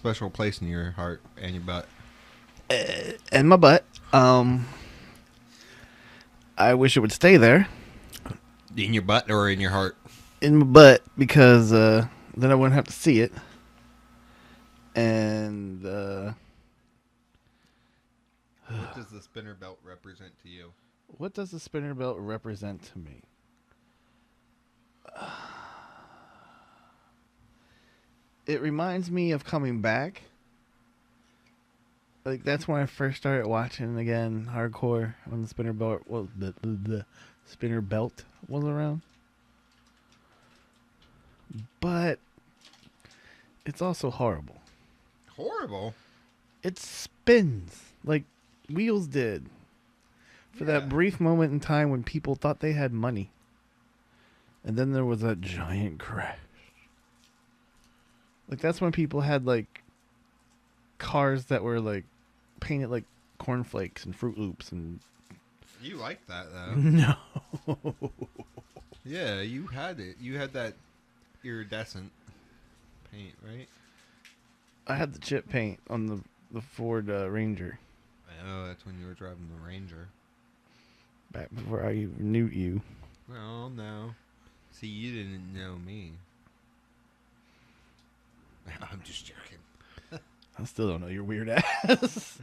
special place in your heart and your butt? And my butt. I wish it would stay there. In your butt or in your heart? In my butt, because then I wouldn't have to see it. And what does the spinner belt represent to you? What does the spinner belt represent to me? It reminds me of coming back. Like, that's when I first started watching again hardcore, when the spinner belt the spinner belt was around. But it's also horrible. Horrible? It spins like wheels did for that brief moment in time when people thought they had money. And then there was a giant crash. Like, that's when people had, like, cars that were, like, painted like cornflakes and Fruit Loops and... You like that, though. No. Yeah, you had it. You had that iridescent paint, right? I had the chip paint on the Ford Ranger. Oh, that's when you were driving the Ranger. Back before I even knew you. Oh, no. See, you didn't know me. I'm just joking. I still don't know your weird ass.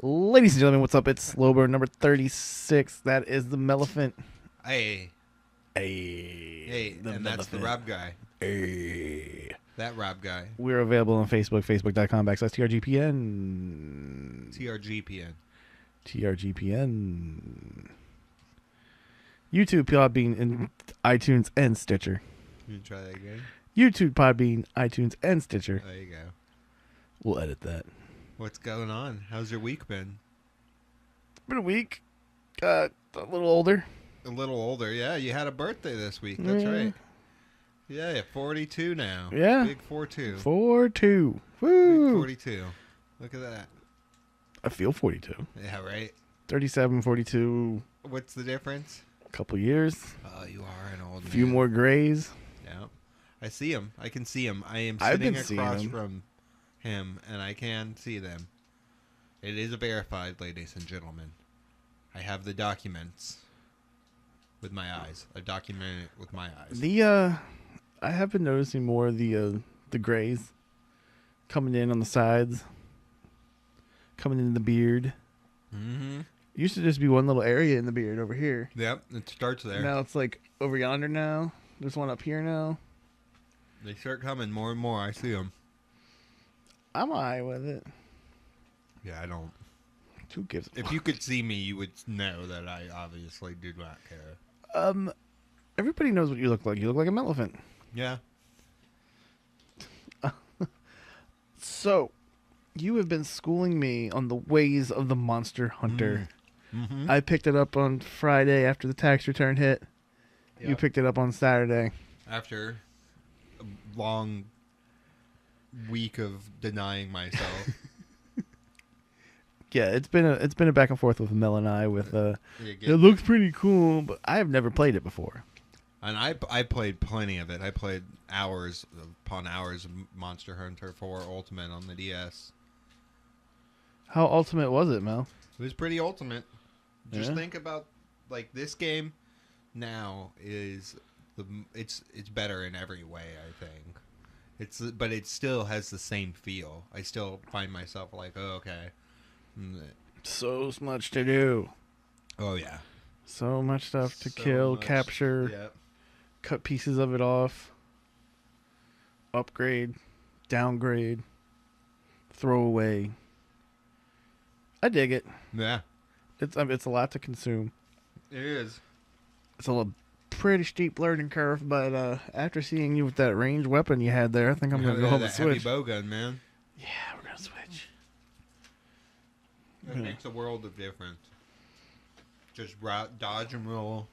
Ladies and gentlemen, what's up? It's Slober number 36. That is the Melephant. Hey. Hey. And that's the Rob guy. Hey. That Rob guy. We're available on Facebook, facebook.com/TRGPN. TRGPN. TRGPN. YouTube, Podbean, and iTunes and Stitcher. You try that again? YouTube, Podbean, iTunes, and Stitcher. There you go. We'll edit that. What's going on? How's your week been? It's been a week. Got a little older. A little older, yeah. You had a birthday this week. That's right. Yeah, 42 now. Yeah. Big 4-2. 4-2. Woo. Big 42. Look at that. I feel 42. Yeah, right? 37, 42. What's the difference? A couple years. Oh, you are an old man. A few more grays. Yeah. I see him. I can see him. I am I've sitting been seeing across them. from him, and I can see them. It is verified, ladies and gentlemen. I have the documents with my eyes. I documented it with my eyes. I have been noticing more of the grays coming in on the sides, coming in the beard. Mm-hmm. It used to just be one little area in the beard over here. Yep, it starts there. Now it's like over yonder now. There's one up here now. They start coming more and more. I see them. I'm alright with it. Yeah, I don't. Who gives a If fuck? you could see me, you would know that I obviously do not care. Everybody knows what you look like. You look like a Melephant. Yeah. So, you have been schooling me on the ways of the Monster Hunter. Mm-hmm. I picked it up on Friday after the tax return hit. Yep. You picked it up on Saturday. After a long week of denying myself. Yeah, it's been a back and forth with Mel and I with Yeah, it looks pretty cool, but I have never played it before. And I played plenty of it. I played hours upon hours of Monster Hunter 4 Ultimate on the DS. How ultimate was it, Mel? It was pretty ultimate. Just Yeah? think about, like, this game now is it's better in every way, I think. But it still has the same feel. I still find myself like, oh, okay. So much to do. Oh yeah. So much stuff to So kill, much. capture, Yep. cut pieces of it off, upgrade, downgrade, throw away. I dig it. Yeah. It's a lot to consume. It is. It's a pretty steep learning curve, but after seeing you with that ranged weapon you had there, I think I'm gonna go home and that heavy switch. bow gun, man. Yeah, we're gonna switch. It makes a world of difference. Just dodge and roll.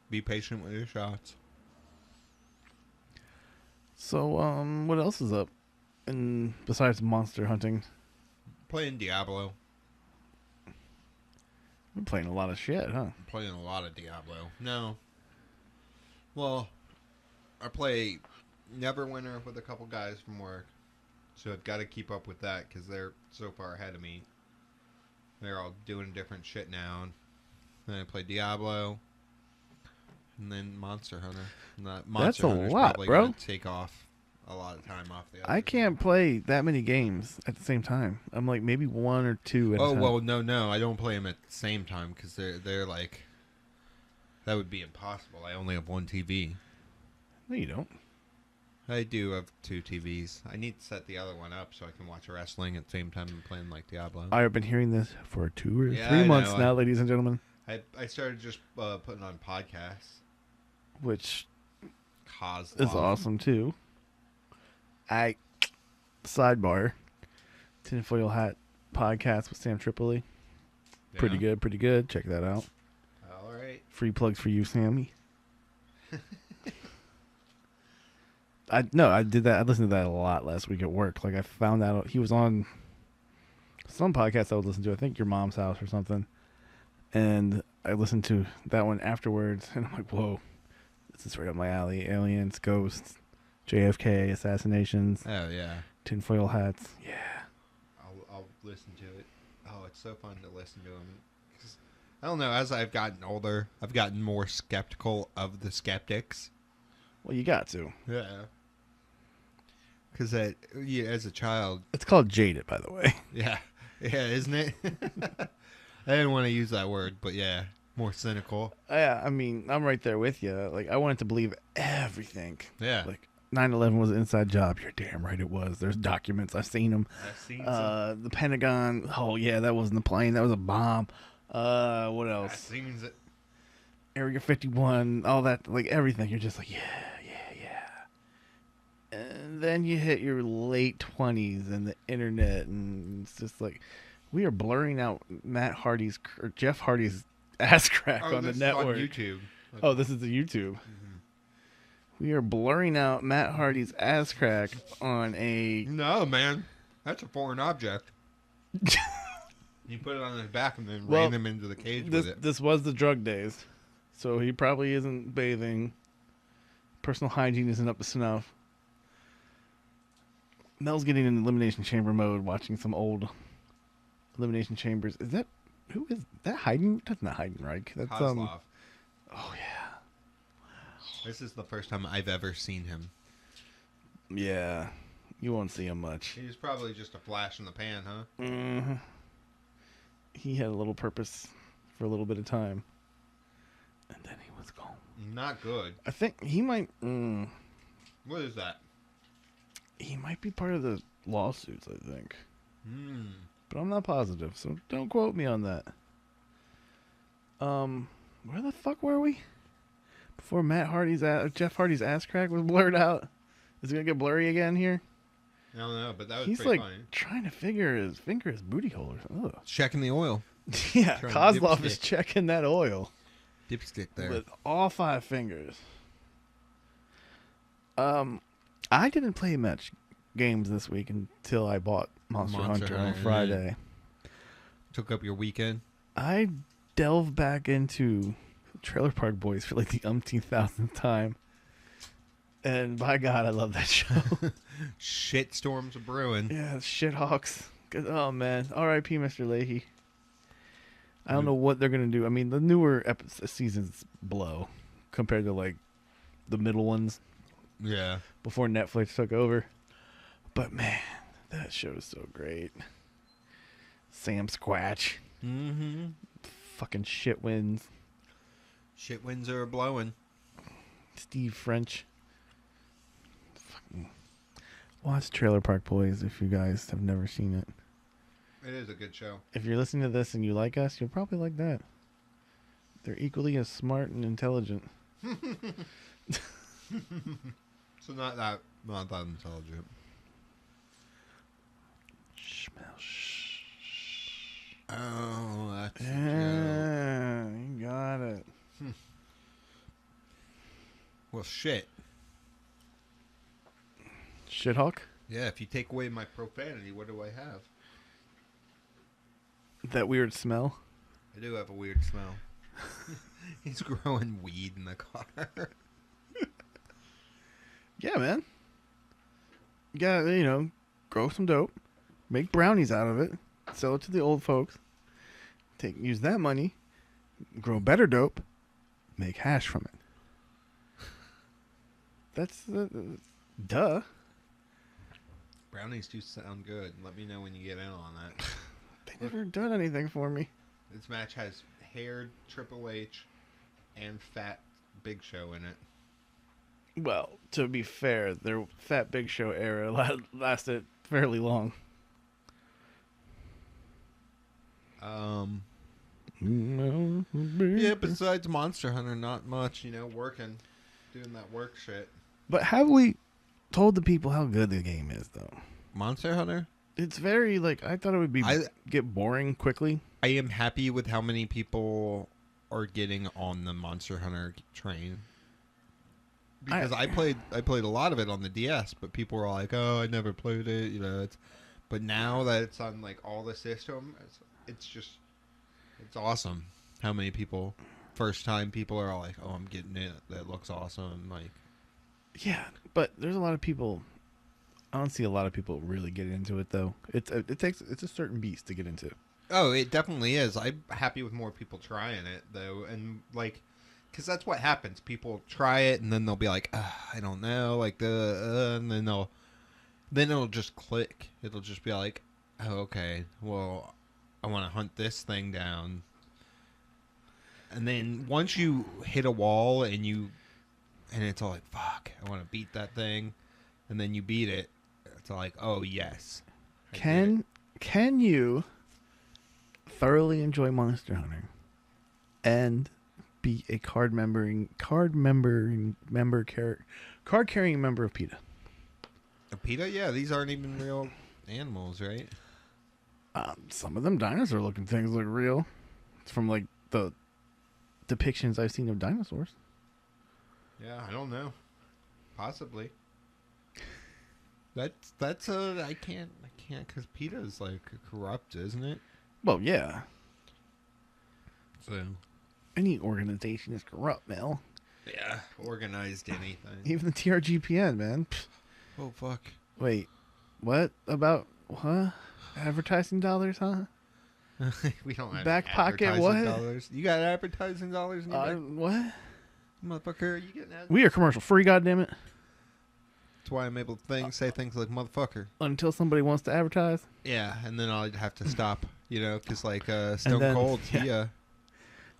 Be patient with your shots. So, what else is up? And besides monster hunting, Playing Diablo. we're playing a lot of shit, huh? Playing a lot of Diablo. No. Well, I play Neverwinter with a couple guys from work. So I've got to keep up with that because they're so far ahead of me. They're all doing different shit now. Then I play Diablo. And then Monster Hunter. Monster Hunter's lot, probably bro. going to take off a lot of time off the others. I can't play that many games at the same time. I'm like maybe 1 or 2 at a time. Well, no. I don't play them at the same time because they're like... That would be impossible. I only have one TV. No, you don't. I do have 2 TVs. I need to set the other one up so I can watch wrestling at the same time I'm playing like Diablo. I have been hearing this for 2 or 3 I months know. now, ladies and gentlemen. I started just putting on podcasts. Which Cause is awesome, too. Sidebar. Tinfoil Hat podcast with Sam Tripoli. Yeah. Pretty good. Check that out. All right. Free plugs for you, Sammy. I did that. I listened to that a lot last week at work. Like I found out he was on some podcast I would listen to. I think Your Mom's House or something. And I listened to that one afterwards, and I'm like, whoa, this is right up my alley. Aliens, ghosts, JFK, assassinations. Oh yeah. Tinfoil hats. Yeah. I'll listen to it. Oh, it's so fun to listen to them. I don't know. As I've gotten older, I've gotten more skeptical of the skeptics. Well, you got to. Yeah. Because as a child... It's called jaded, by the way. Yeah. Yeah, isn't it? I didn't want to use that word, but yeah. More cynical. Yeah, I mean, I'm right there with you. Like, I wanted to believe everything. Yeah. Like, 9/11 was an inside job. You're damn right it was. There's documents. I've seen them. I've seen some. The Pentagon. Oh, yeah, that wasn't a plane. That was a bomb. What else? I've seen it. Area 51. All that. Like, everything. You're just like, yeah. And then you hit your late 20s and the internet, and it's just like, we are blurring out Jeff Hardy's ass crack on the network. On YouTube. Oh, this is the YouTube. Mm-hmm. We are blurring out Matt Hardy's ass crack on a... No, man. That's a foreign object. You put it on his back and then ran him into the cage with it. This was the drug days, so he probably isn't bathing. Personal hygiene isn't up to snuff. Mel's getting in Elimination Chamber mode, watching some old Elimination Chambers. Who is that? Hayden? That's not Heidenreich. That's Kozlov. Oh yeah. This is the first time I've ever seen him. Yeah, you won't see him much. He's probably just a flash in the pan, huh? Mm-hmm. He had a little purpose for a little bit of time, and then he was gone. Not good. I think he might. What is that? He might be part of the lawsuits, I think. Hmm. But I'm not positive, so don't quote me on that. Where the fuck were we? Before Jeff Hardy's ass crack was blurred out. Is it gonna get blurry again here? I don't know, but that was He's pretty like funny. trying to finger his booty hole or something. Ugh. Checking the oil. Yeah, Trying Kozlov is dipstick. checking that oil Dipstick there. with all 5 fingers. I didn't play much games this week until I bought Monster Hunter on Friday. Took up your weekend? I delved back into Trailer Park Boys for like the umpteenth thousandth time. And by God, I love that show. Shit storms are brewing. Yeah, Shithawks. Oh, man. R.I.P. Mr. Leahy. I don't know what they're going to do. I mean, the newer seasons blow compared to like the middle ones. Yeah. Before Netflix took over. But man, that show is so great. Sam Squatch. Mm-hmm. Fucking shit wins. Shit winds are blowing. Steve French. Fucking watch Trailer Park Boys if you guys have never seen it. It is a good show. If you're listening to this and you like us, you'll probably like that. They're equally as smart and intelligent. So not that intelligent. Oh, that's a joke. Yeah, you got it. Well, shit. Shithawk? Yeah, if you take away my profanity, what do I have? That weird smell? I do have a weird smell. He's growing weed in the car. Yeah, man. You gotta, grow some dope, make brownies out of it, sell it to the old folks, use that money, grow better dope, make hash from it. That's duh. Brownies do sound good. Let me know when you get in on that. They never done anything for me. This match has haired Triple H and fat Big Show in it. Well, to be fair, their Fat Big Show era lasted fairly long. Yeah, besides Monster Hunter, not much, working, doing that work shit. But have we told the people how good the game is, though? Monster Hunter? It's very, I thought it would get boring quickly. I am happy with how many people are getting on the Monster Hunter train. Because I played a lot of it on the DS, but people were like, "Oh, I never played it," But now that it's on all the system, it's awesome. How many people, first time people are all like, "Oh, I'm getting it. That looks awesome." Yeah, but there's a lot of people. I don't see a lot of people really get into it though. It's a certain beast to get into. Oh, it definitely is. I'm happy with more people trying it though, and because that's what happens. People try it, and then they'll be like, I don't know, and then it'll just click. It'll just be like, oh, okay, well, I want to hunt this thing down. And then once you hit a wall and it's all like, fuck, I want to beat that thing, and then you beat it, it's all like, oh yes. Can you thoroughly enjoy Monster Hunter and be a card carrying member of PETA? A PETA? Yeah, these aren't even real animals, right? Some of them dinosaur looking things look real. It's from the depictions I've seen of dinosaurs. Yeah, I don't know. Possibly. That's I can't because PETA is corrupt, isn't it? Well, yeah. So any organization is corrupt, Mel. Yeah, organized anything. Even the TRGPN, man. Oh fuck. Wait, what about what? Advertising dollars, huh? We don't have back pocket. What? Dollars. You got advertising dollars? In your what? Motherfucker, you getting advertising? We are commercial free, goddammit. That's why I'm able to say things like motherfucker until somebody wants to advertise. Yeah, and then I'll have to stop, because Stone Cold, yeah.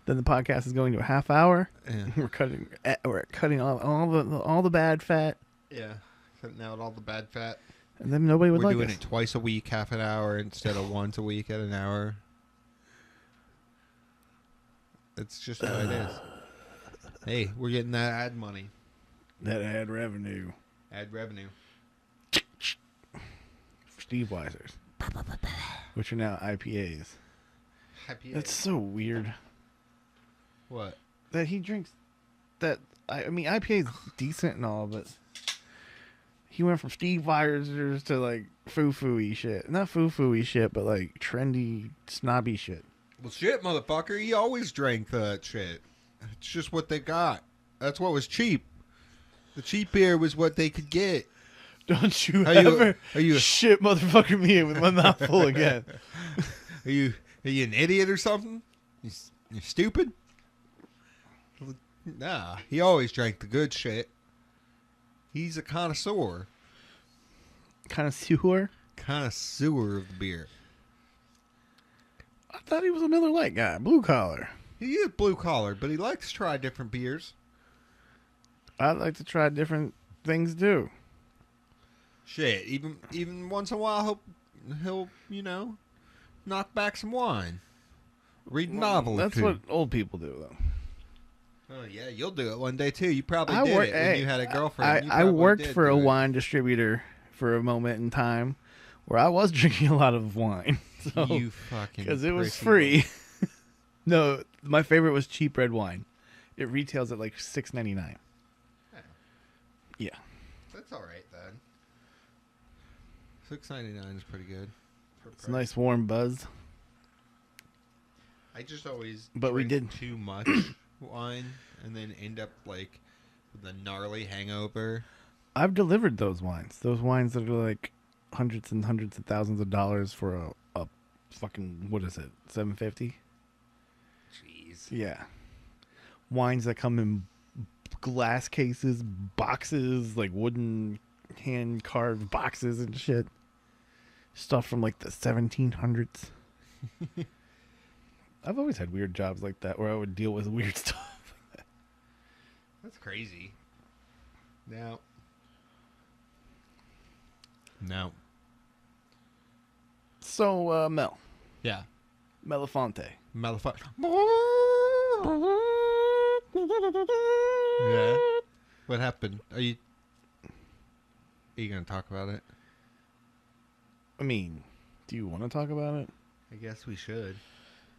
Then the podcast is going to a half hour. Yeah. We're cutting all the bad fat. Yeah, cutting out all the bad fat. And then nobody would like us. We're doing it twice a week, half an hour instead of once a week at an hour. It's just how it is. Hey, we're getting that ad money. That ad revenue. Ad revenue. Steve Weisers. Which are now IPAs. That's so weird. What? That he drinks that. I mean, IPA is decent and all, but he went from Steve Weisers to foo-foo-y shit. Not foo-foo-y shit, but trendy, snobby shit. Well, shit, motherfucker. He always drank that shit. It's just what they got. That's what was cheap. The cheap beer was what they could get. Don't you ever shit motherfucker me with my mouth full again. Are you an idiot or something? You stupid? Nah, he always drank the good shit. He's a connoisseur. Connoisseur? Connoisseur of the beer. I thought he was a Miller Lite guy. Blue collar. He is blue collar, but he likes to try different beers. I like to try different things too. Shit, even once in a while he'll knock back some wine. Read a novel. That's what old people do, though. Oh yeah, you'll do it one day too. You probably did it when you had a girlfriend. I worked for a wine distributor for a moment in time where I was drinking a lot of wine. So, you fucking because it was free. No, my favorite was cheap red wine. It retails at $6.99. Yeah. That's all right then. $6.99 is pretty good. It's a nice warm buzz. I just always we did too much wine and then end up with a gnarly hangover. I've delivered those wines. Those wines that are hundreds and hundreds of thousands of dollars for a fucking, what is it, $750? Jeez. Yeah. Wines that come in glass cases, boxes, like wooden hand carved boxes and shit. Stuff from like the 1700s. I've always had weird jobs like that where I would deal with weird stuff. That's crazy. No. So, Mel. Yeah. Melafonte. Yeah. What happened? Are you gonna talk about it? I mean, do you want to talk about it? I guess we should.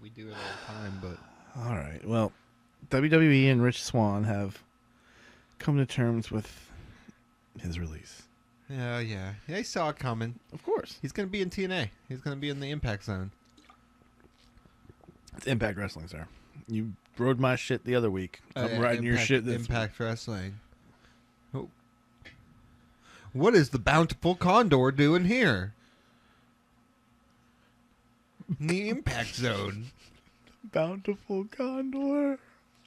We do it all the time, but All right. Well, WWE and Rich Swann have come to terms with his release. yeah. I saw it coming. Of course. He's gonna be in TNA. He's gonna be in the Impact Zone. It's Impact Wrestling, sir. You rode my shit the other week. I'm riding your shit this Impact Wrestling. Oh. What is the bountiful condor doing here? In the Impact Zone. Bountiful condor.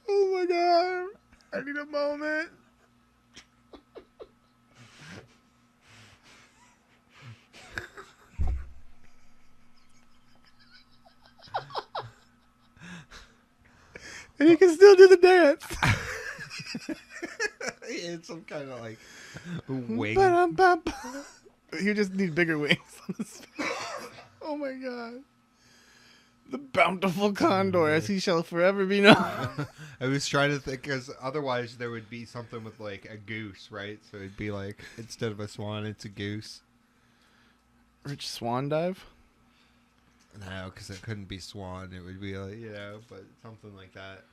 Oh my god. I need a moment. And he can still do the dance. It's some kind of like wing. You just need bigger wings on his face. Oh my god. The bountiful condor, as he shall forever be known. I was trying to think, because otherwise there would be something with like a goose, right? So it'd be like, instead of a swan, it's a goose. Rich Swan Dive? No, because it couldn't be swan. It would be like, but something like that.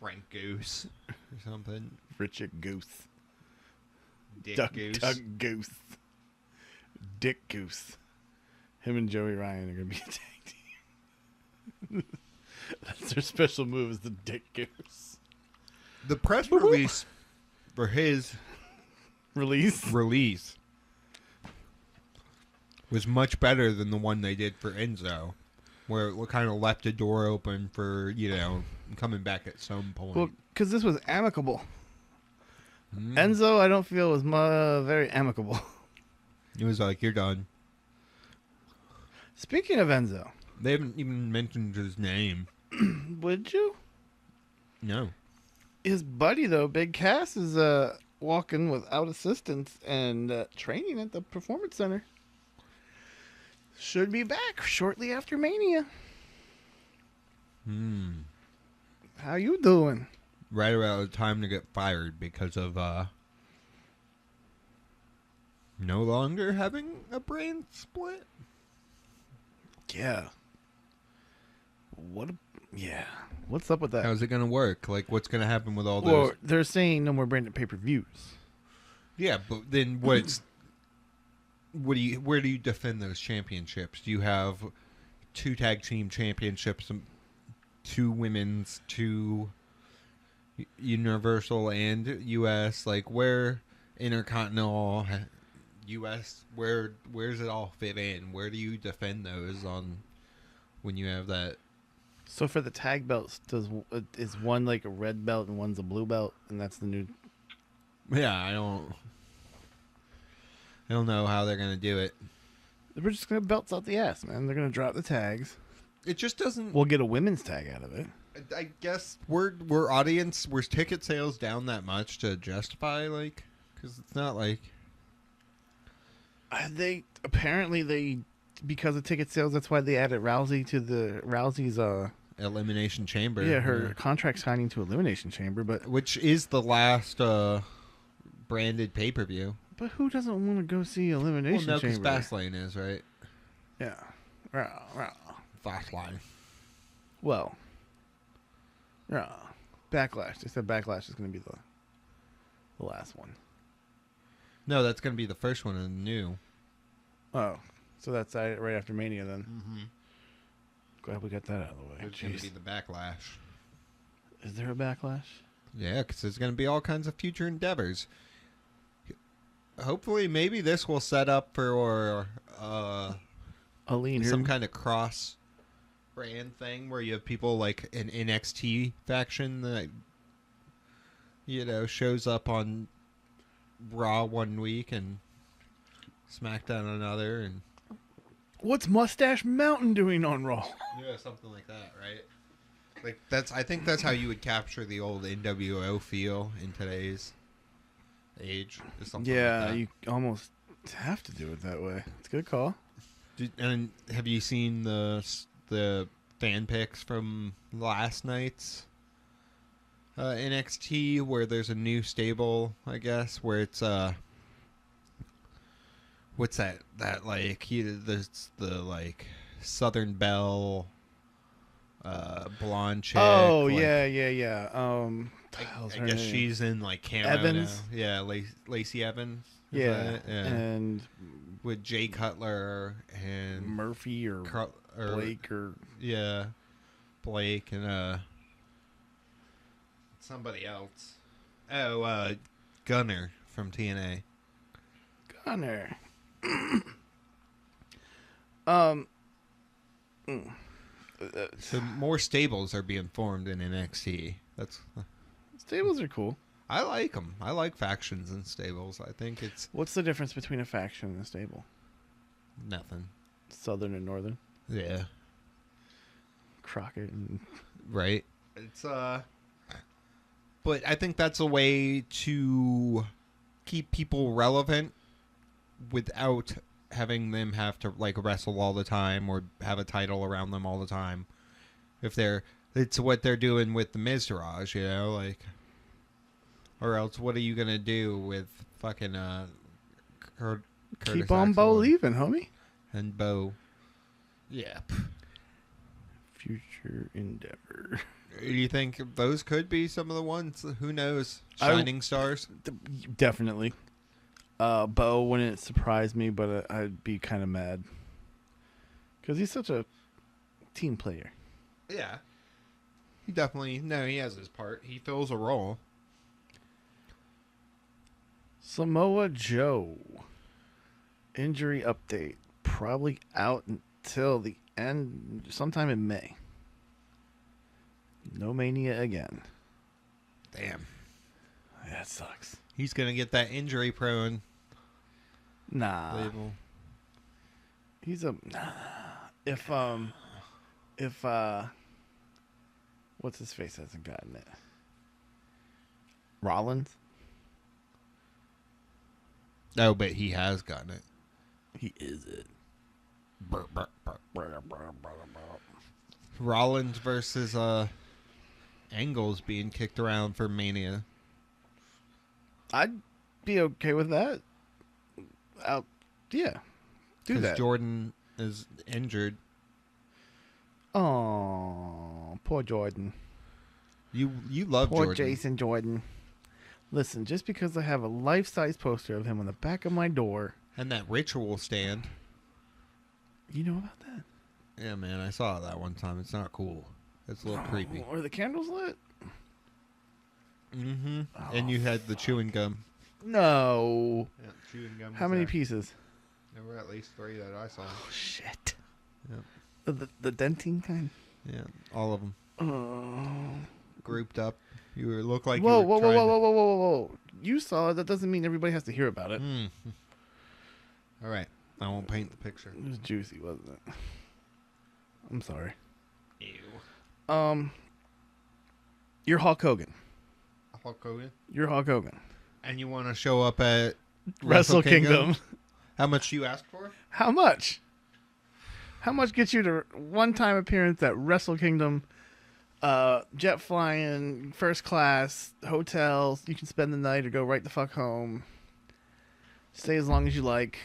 Frank Goose or something. Richard Goose. Dick Goose. Doug Goose. Dick Goose. Him and Joey Ryan are going to be a tag team. That's their special move, is the Dick Goose. The press release for his release was much better than the one they did for Enzo, where it kind of left the door open for, coming back at some point. Well, because this was amicable. Enzo, I don't feel, was very amicable. It was like, you're done. Speaking of Enzo. They haven't even mentioned his name. Would you? No. His buddy, though, Big Cass, is walking without assistance and training at the Performance Center. Should be back shortly after Mania. How you doing? Right around the time to get fired because of no longer having a brain split. Yeah. What's up with that? How's it going to work? Like, what's going to happen with all Well, those? they're saying no more branded pay-per-views. Yeah, but then where do you defend those championships? Do you have 2 tag team championships, 2 women's, 2 Universal and US? Like, where Intercontinental, US, where's it all fit in? Where do you defend those on when you have that? So for the tag belts, is one like a red belt and one's a blue belt, and that's the new? Yeah, I don't know how they're gonna do it. We're just gonna belts out the ass, man. They're gonna drop the tags. It just doesn't. We'll get a women's tag out of it. I guess we're ticket sales down that much to justify, like, because it's not like they because of ticket sales, that's why they added Rousey to Rousey's Elimination Chamber. Yeah, her contract signing to Elimination Chamber, which is the last branded pay-per-view. But who doesn't want to go see Elimination Chamber? Well, no, because Fastlane is, right? Yeah. Fastlane. Well, yeah. Backlash. They said Backlash is going to be the last one. No, that's going to be the first one in the new. Oh, so that's right after Mania then. Mm-hmm. Glad we got that out of the way. It's going to be the Backlash. Is there a Backlash? Yeah, because there's going to be all kinds of future endeavors. hopefully, maybe this will set up for A leaner. some kind of cross brand thing where you have people like an NXT faction that shows up on Raw one week and SmackDown another, and What's Mustache Mountain doing on Raw? yeah, something like that, right? Like I think that's how you would capture the old NWO feel in today's age. Or something like that. You almost have to do it that way. It's a good call. And have you seen the fan pics from last night's NXT where there's a new stable, I guess, where it's what's that like the like Southern Belle blonde chick. Oh, like, yeah. I guess she's in like camo Evans? now. Yeah, Lacey Evans. Is Yeah. that it? Yeah. And With Jay Cutler and Murphy or Blake or... Yeah, Blake and somebody else. Oh, Gunner from TNA. Gunner. So more stables are being formed in NXT. Stables are cool. I like them. I like factions and stables. I think it's What's the difference between a faction and a stable? nothing. Southern and northern. Yeah, Crockett and... right. It's but I think that's a way to keep people relevant without having them have to like wrestle all the time or have a title around them all the time. It's what they're doing with the Mizraj, like, or else what are you gonna do with fucking Curtis Keep on Axel believing, homie. and Bo? Yeah. Future endeavor. Do you think those could be some of the ones? Who knows? Shining stars. Definitely. Bo wouldn't surprise me, but I'd be kind of mad. Because he's such a team player. Yeah. He has his part. He fills a role. Samoa Joe. Injury update. Probably out until the end, sometime in May. No Mania again. Damn. That sucks. He's going to get that injury prone Nah. label. He's a... If what's his face hasn't gotten it? Rollins? Oh, but he has gotten it. He is it. Rollins versus Angle's being kicked around for Mania. I'd be okay with that. Yeah. Do that. Because Jordan is injured. Oh, poor Jordan. You love Poor Jordan. Jason Jordan. Listen, just because I have a life-size poster of him on the back of my door. And that ritual stand. You know about that? Yeah, man, I saw that one time. It's not cool. It's a little creepy. Are the candles lit? Mm-hmm. Oh, And you had the chewing gum. No. Yeah, chewing gum. How many pieces? There were at least 3 that I saw. Oh, shit. Yeah. The dentine kind? Yeah, all of them. Oh. Grouped up. You look like Whoa, you were whoa, whoa, trying whoa, whoa, whoa, whoa, whoa. You saw it. That doesn't mean everybody has to hear about it. All right. I won't paint the picture. It was juicy, wasn't it? I'm sorry. Ew. You're Hulk Hogan. Hulk Hogan? You're Hulk Hogan. And you want to show up at Wrestle Kingdom. How much do you ask for? How much? How much gets you to one-time appearance at Wrestle Kingdom? Jet flying, first class, hotels. You can spend the night or go right the fuck home. Stay as long as you like.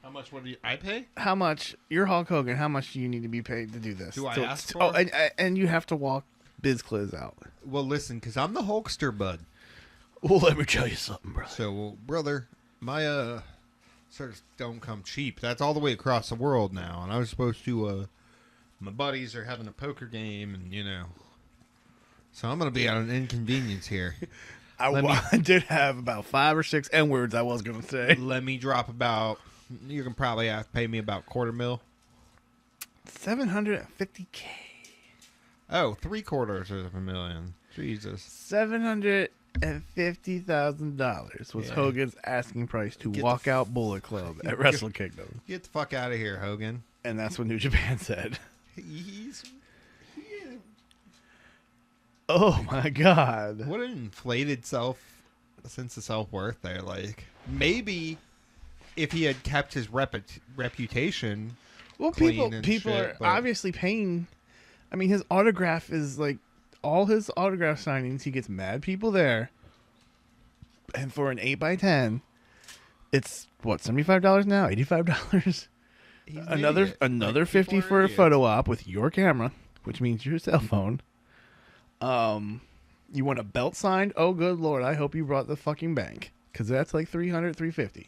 How much would I pay? How much? You're Hulk Hogan. How much do you need to be paid to do this? Do I ask for? Oh, and you have to walk Biz Cliz out. Well, listen, because I'm the Hulkster, bud. Well, let me tell you something, brother. So, brother, my shirts don't come cheap. That's all the way across the world now. And I was supposed to, my buddies are having a poker game, and, So I'm going to be at an inconvenience here. I did have about 5 or 6 N words I was gonna say. Let me drop about. You can probably have to pay me about $250,000. $750K. Oh, $750,000. Jesus. $750,000 was Hogan's asking price to walk out Bullet Club at Wrestle Kingdom. Get the fuck out of here, Hogan. And that's what New Japan said. Oh my God. What an inflated sense of self-worth there. Like, maybe if he had kept his reputation people shit, are obviously paying. I mean, his autograph is like all his autograph signings. He gets mad people there, and for an 8x10, it's what, $75 now, $85. Another 50 for a photo op with your camera, which means your cell phone. You want a belt signed? Oh, good Lord! I hope you brought the fucking bank, because that's like $300, $350.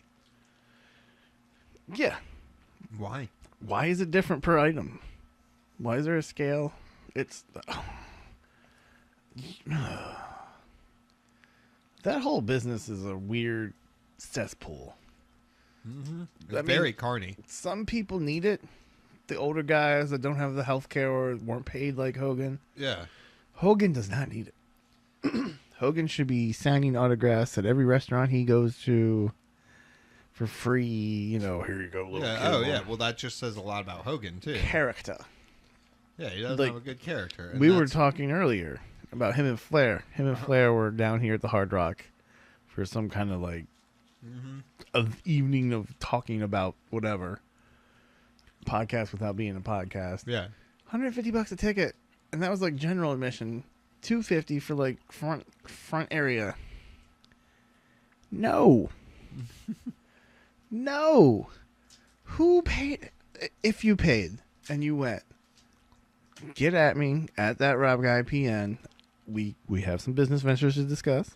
Yeah. Why? Why is it different per item? Why is there a scale? It's that whole business is a weird cesspool. Mm-hmm. It's very carny. Some people need it. The older guys that don't have the health care or weren't paid like Hogan. Yeah. Hogan does not need it. Hogan should be signing autographs at every restaurant he goes to for free. You know, here you go, little kid. Oh, yeah. Well, that just says a lot about Hogan, too. Character. Yeah, he doesn't have a good character. We were talking earlier about him and Flair. Him and Flair were down here at the Hard Rock for some kind of like evening of talking about whatever. Podcast without being a podcast. Yeah. $150 a ticket. And that was like general admission. $250 for like front area. No. No. Who paid? If you paid and you went, get at me at that Rob Guy PN. We have some business ventures to discuss.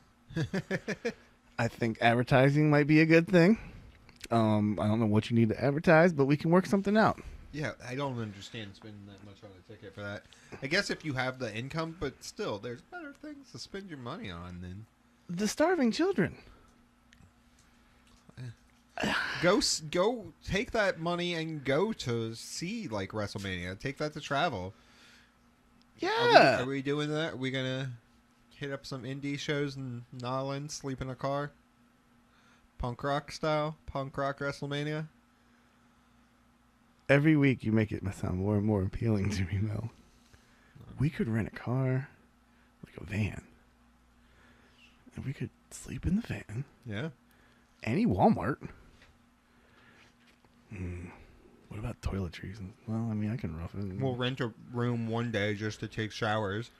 I think advertising might be a good thing. I don't know what you need to advertise, but we can work something out. Yeah, I don't understand spending that much on a ticket for that. I guess if you have the income, but still, there's better things to spend your money on than the starving children. Go take that money and go to see like WrestleMania. Take that to travel. Yeah. Are we doing that? Are we gonna hit up some indie shows in Nolans, sleep in a car? Punk rock style? Punk rock WrestleMania? Every week you make it sound more and more appealing to me, Mel. We could rent a car, like a van. And we could sleep in the van. Yeah. Any Walmart. What about toiletries? Well, I mean, I can rough it. We'll rent a room one day just to take showers.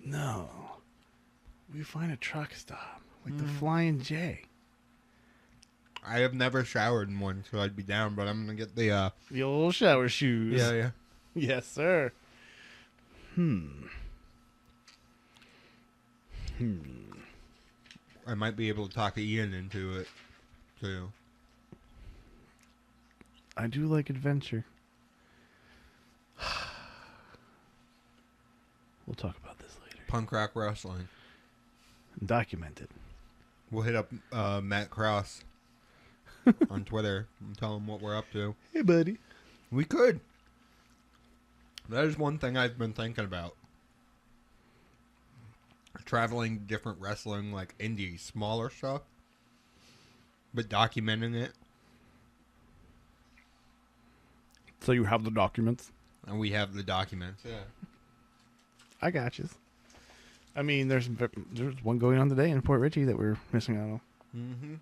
No. We find a truck stop. Like the Flying J. I have never showered in one, so I'd be down, but I'm going to get the old shower shoes. Yeah. Yes, sir. I might be able to talk Ian into it, too. I do like adventure. We'll talk about this later. Punk rock wrestling. Documented. We'll hit up Matt Cross on Twitter and tell him what we're up to. Hey, buddy. We could. That is one thing I've been thinking about. Traveling different wrestling, like indie, smaller stuff, but documenting it. So you have the documents? And we have the documents, yeah. I got you. I mean, there's one going on today in Port Richey that we're missing out on.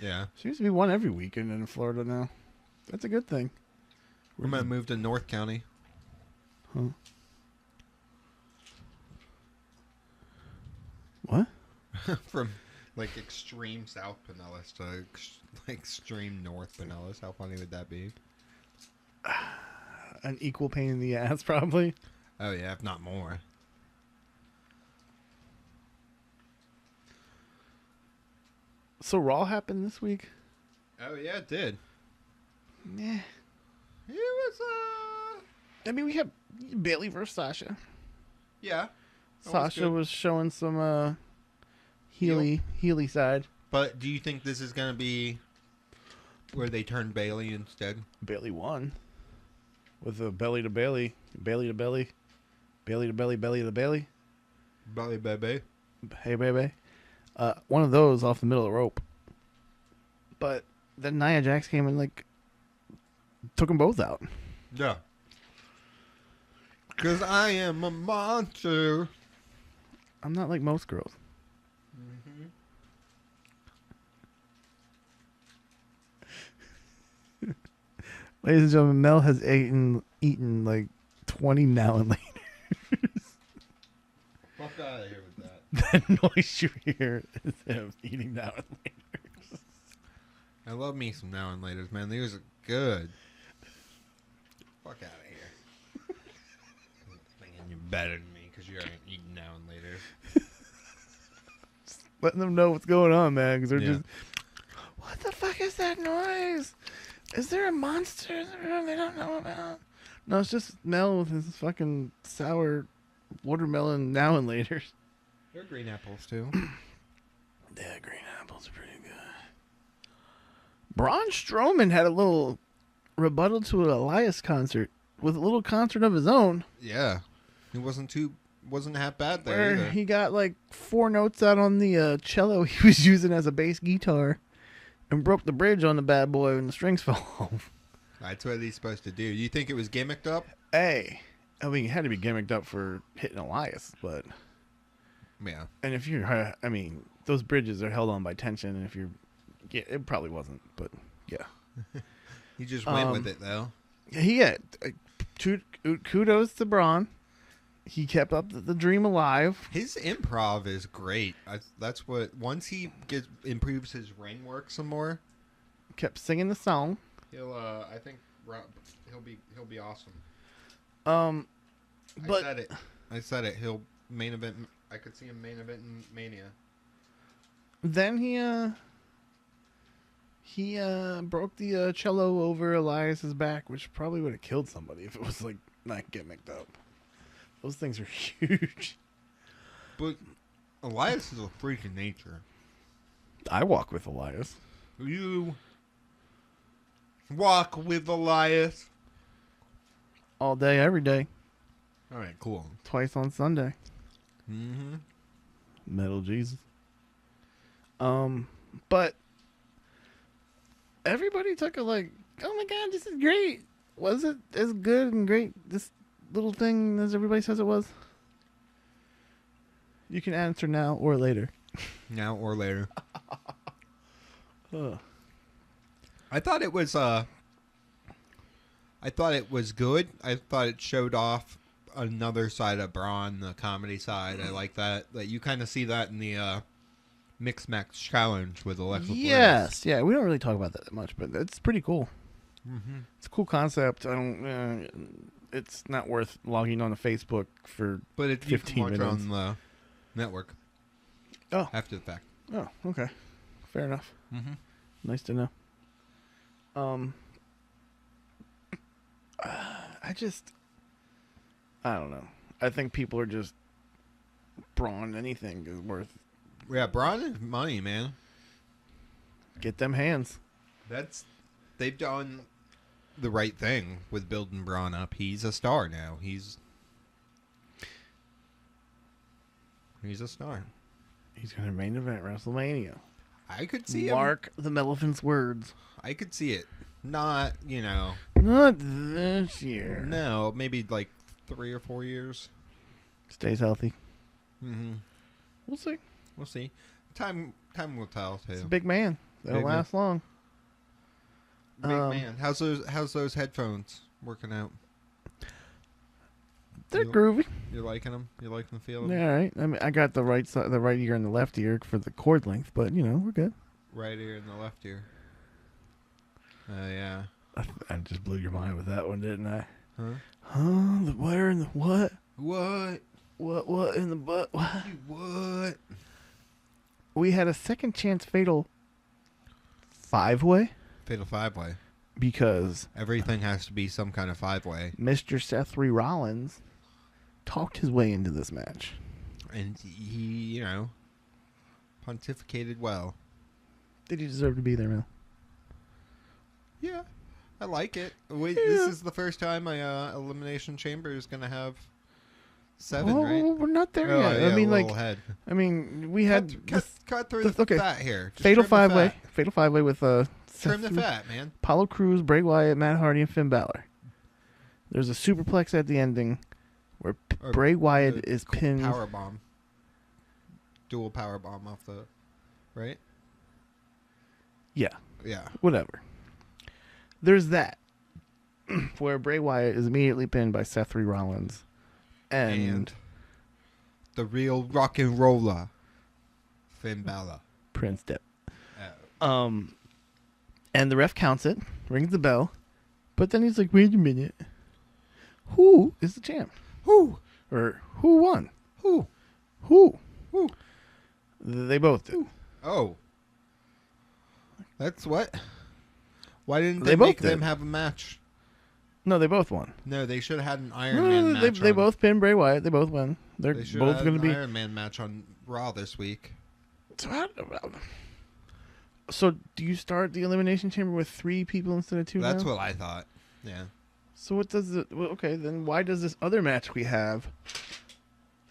Yeah. Seems to be one every weekend in Florida now. That's a good thing. We're going to move to North County. Huh? What? From like extreme South Pinellas to extreme North Pinellas. How funny would that be? An equal pain in the ass, probably. Oh, yeah, if not more. So Raw happened this week? Oh, yeah, it did. Yeah. It was, I mean, we have Bailey versus Sasha. Yeah. Sasha was showing some Healy side. But do you think this is going to be where they turn Bailey instead? Bailey won with a belly to Bailey, Bailey to belly, Bailey to belly, belly to Bailey. Belly baby. Hey, baby. One of those off the middle of the rope. But then Nia Jax came and, like, took them both out. Yeah. Because I am a monster. I'm not like most girls. Mm-hmm. Ladies and gentlemen, Mel has eaten like 20 now and later. Fuck out of here with that. That noise you hear is him eating now and later. I love me some now and laters, man. These are good. Fuck out of here. Thinking you're better than me because you aren't eating now and later. Just letting them know what's going on, man, because they're just, what the fuck is that noise? Is there a monster in the room they don't know about? No, it's just Mel with his fucking sour watermelon now and later. They're green apples, too. Yeah, green apples are pretty good. Braun Strowman had a little rebuttal to an Elias concert with a little concert of his own. Yeah. It wasn't half bad there where either. He got like 4 notes out on the cello he was using as a bass guitar and broke the bridge on the bad boy and the strings fell off. That's what he's supposed to do. You think it was gimmicked up? Hey, I mean, it had to be gimmicked up for hitting Elias, but... Yeah. And if you're... I mean, those bridges are held on by tension, and if you're... Yeah, it probably wasn't, but yeah. He just went with it, though. He had... kudos to Braun. He kept up the dream alive. His improv is great. That's what... Once he improves his ring work some more... Kept singing the song. He'll, I think... He'll be awesome. But I said it. He'll main event... I could see him main event in Mania. Then he broke the cello over Elias's back, which probably would have killed somebody if it was like not gimmicked up. Those things are huge. But Elias is a freak of nature. I walk with Elias. You walk with Elias All day, every day. All right, cool. Twice on Sunday. Mm-hmm. Metal Jesus. But everybody took it like, oh my god, this is great. Was it as good and great, this little thing, as everybody says it was? You can answer now or later. Now or later. Ugh. I thought it was good. I thought it showed off another side of Braun, the comedy side. I like that. You kind of see that in the Mixed Match Challenge with Alexa Bliss. Yes, yeah, we don't really talk about that much, but it's pretty cool. Mm-hmm. It's a cool concept. It's not worth logging on to Facebook for But if you 15 can watch it minutes. on the network. Oh. After the fact. Oh, okay. Fair enough. Mm-hmm. Nice to know. I don't know. I think people are just Braun. Anything is worth. Yeah, Braun is money, man. Get them hands. They've done the right thing with building Braun up. He's a star now. He's a star. He's going to main event WrestleMania. I could see Mark the elephant's words. I could see it. Not, Not this year. No, maybe like 3 or 4 years. Stays healthy. Mm-hmm. We'll see. We'll see. Time will tell too. It's a big man. That'll Big man. last long. Big man. How's those headphones working out? They're groovy. You liking them? You liking the feel of Yeah, them? all right. I mean, I got the right side, the right ear and the left ear for the cord length, but we're good. Right ear and the left ear. Yeah. I just blew your mind with that one, didn't I? Huh? The where and the what? What? What in the butt? What? What? We had a second chance fatal 5-way Fatal 5-way. because Everything has to be some kind of 5-way. Mr. Seth Rollins talked his way into this match. And he, pontificated well. Did he deserve to be there, Mel? Yeah, I like it. This is the first time my Elimination Chamber is going to have 7, right? We're not there yet. Yeah, I mean, ahead. we had cut through the fat here. Just Fatal trim the 5-way. fat. Fatal 5-way with Trim the fat, man. Apollo Crews, Bray Wyatt, Matt Hardy, and Finn Balor. There's a superplex at the ending where Bray Wyatt is pinned. Power bomb. Dual power bomb off the... Right? Yeah. Yeah. Whatever. There's that. Where Bray Wyatt is immediately pinned by Seth Rollins. And the real rock and roller, Finn Balor. Prince Depp. And the ref counts it, rings the bell, but then he's like, wait a minute. Who is the champ? Who? Or who won? Who? They both did. Oh. That's what? Why didn't They they both make did. them have a match? No, they both won. No, they should have had an Iron Man match. They both pinned Bray Wyatt. They both won. They're They should both have going to had be... an Iron Man match on Raw this week. So do you start the Elimination Chamber with 3 people instead of 2 That's now? what I thought. Yeah. So what does it... Well, okay, then why does this other match we have...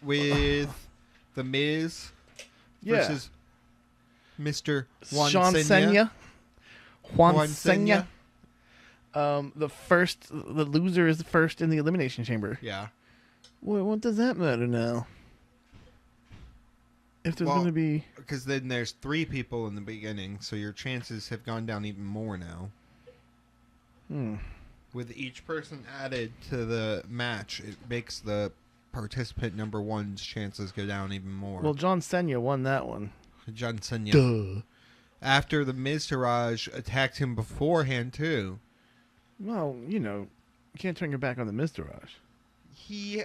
With The Miz versus Mr. Juan Cena. The loser is first in the Elimination Chamber. Yeah. Well, what does that matter now? If there's going to be... Because then there's 3 people in the beginning, so your chances have gone down even more now. With each person added to the match, it makes the participant number 1's chances go down even more. Well, John Cena won that one. John Cena. Duh. After the Miztourage attacked him beforehand, too. Well, you can't turn your back on the Miztourage. He's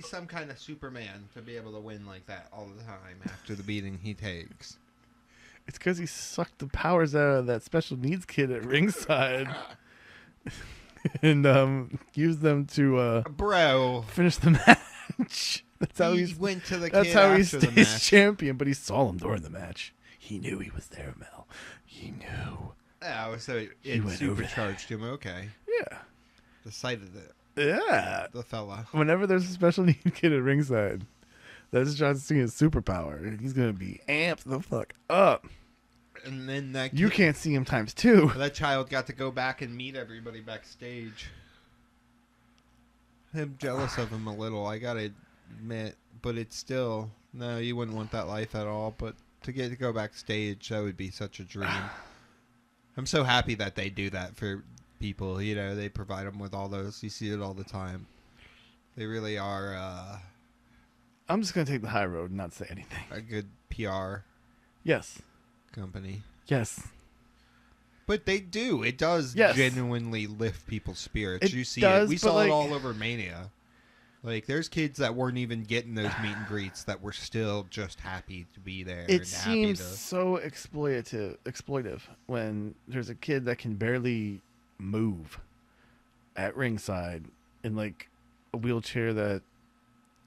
some kind of Superman to be able to win like that all the time after the beating he takes. It's because he sucked the powers out of that special needs kid at ringside. And used them to finish the match. That's how he went to the That's kid how he after the stays match. champion, but he saw him during the match. He knew he was there, Mel. He knew. Oh, so it went over supercharged him. Okay. Yeah. The sight of Yeah. the fella. Whenever there's a special need kid at ringside, that's John Cena's superpower. He's going to be amped the fuck up. And then that You can't see him times 2. that child got to go back and meet everybody backstage. I'm jealous of him a little, I gotta admit. But it's still... No, you wouldn't want that life at all. But to get to go backstage, that would be such a dream. I'm so happy that they do that for people. They provide them with all those. You see it all the time. They really are I'm just going to take the high road and not say anything. a good PR Yes. company. Yes. But they do. It does genuinely lift people's spirits. It You see does, it. We but, saw like- it all over Mania. Like, there's kids that weren't even getting those meet and greets that were still just happy to be there. It and seems happy to... so exploitive when there's a kid that can barely move at ringside in like a wheelchair that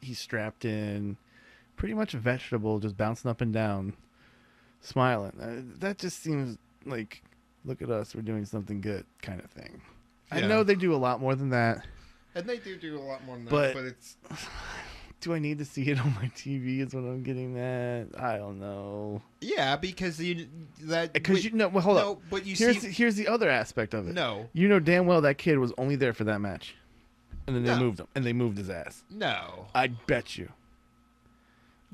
he's strapped in, pretty much a vegetable, just bouncing up and down, smiling. That just seems like, look at us, we're doing something good kind of thing. Yeah. I know they do a lot more than that. And they do a lot more than But- that, but it's... Do I need to see it on my TV is what I'm getting at? I don't know. Yeah, because hold no, up. but you Here's the other aspect of it. No. You know damn well that kid was only there for that match. And then they No. moved him. And they moved his ass. No. I bet you.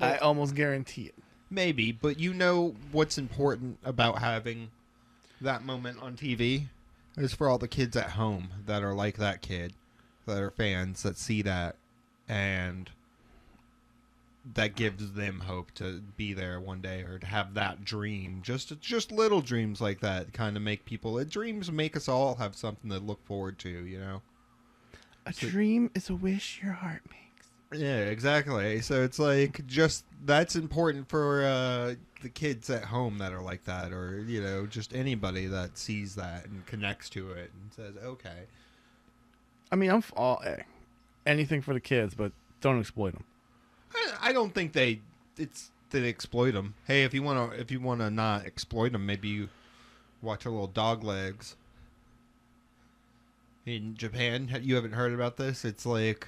Well- I almost guarantee it. Maybe, but you know what's important about having that moment on TV is for all the kids at home that are like that kid, that are fans, that see that, and that gives them hope to be there one day or to have that dream. Just little dreams like that kind of make people... Dreams make us all have something to look forward to, A dream is a wish your heart makes. Yeah, exactly. So it's like that's important for the kids at home that are like that, or just anybody that sees that and connects to it and says, "Okay." I mean, I'm all anything for the kids, but don't exploit them. I don't think they exploit them. Hey, if you wanna not exploit them, maybe you watch a little dog legs. In Japan, you haven't heard about this? It's like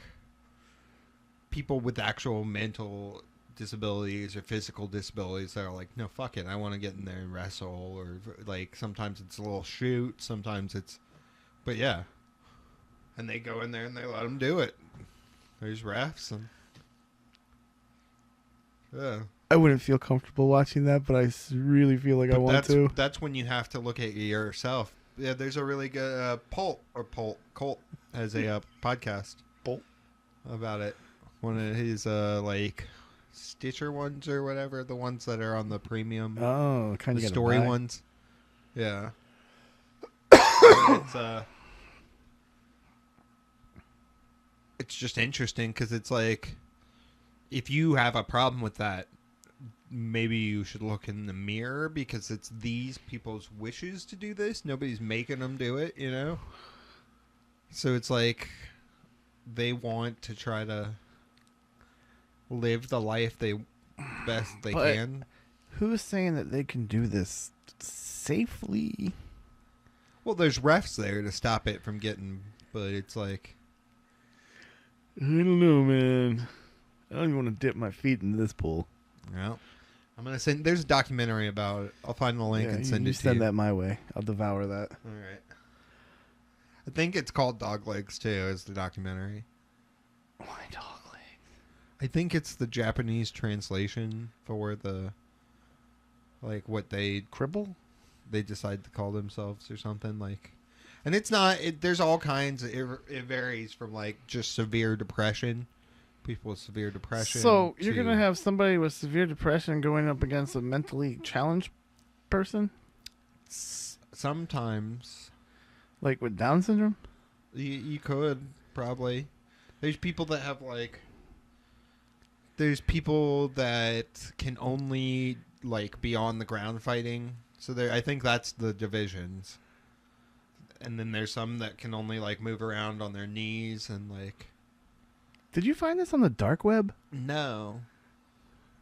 people with actual mental disabilities or physical disabilities that are like, no, fuck it, I want to get in there and wrestle, or like sometimes it's a little shoot, sometimes it's, but yeah, and they go in there and they let them do it. There's refs and yeah. I wouldn't feel comfortable watching that, but I really feel like I want to. That's when you have to look at yourself. Yeah, there's a really good Colt has a podcast about it. One of his like Stitcher ones or whatever, the ones that are on the premium. Oh, kind of the story ones. Yeah. It's just interesting because it's like, if you have a problem with that, maybe you should look in the mirror, because it's these people's wishes to do this. Nobody's making them do it, you know? So it's like they want to try to live the life they can. Who's saying that they can do this safely? Well, there's refs there to stop it from getting, but it's like, I don't know, man. I don't even want to dip my feet into this pool. Yeah. I'm going to send... There's a documentary about it. I'll find the link and send it to you. Send that my way. I'll devour that. All right. I think it's called Dog Legs, too, as the documentary. Why dog legs? I think it's the Japanese translation for the... Like, what they... Cribble? They decide to call themselves or something, like... And it's not... there's all kinds... It varies from, like, just severe depression... People with severe depression. So you're going to have somebody with severe depression going up against a mentally challenged person? Sometimes. Like with Down syndrome? You could, probably. There's people that have, like... There's people that can only, like, be on the ground fighting. So I think that's the divisions. And then there's some that can only, like, move around on their knees and, like... Did you find this on the dark web? No.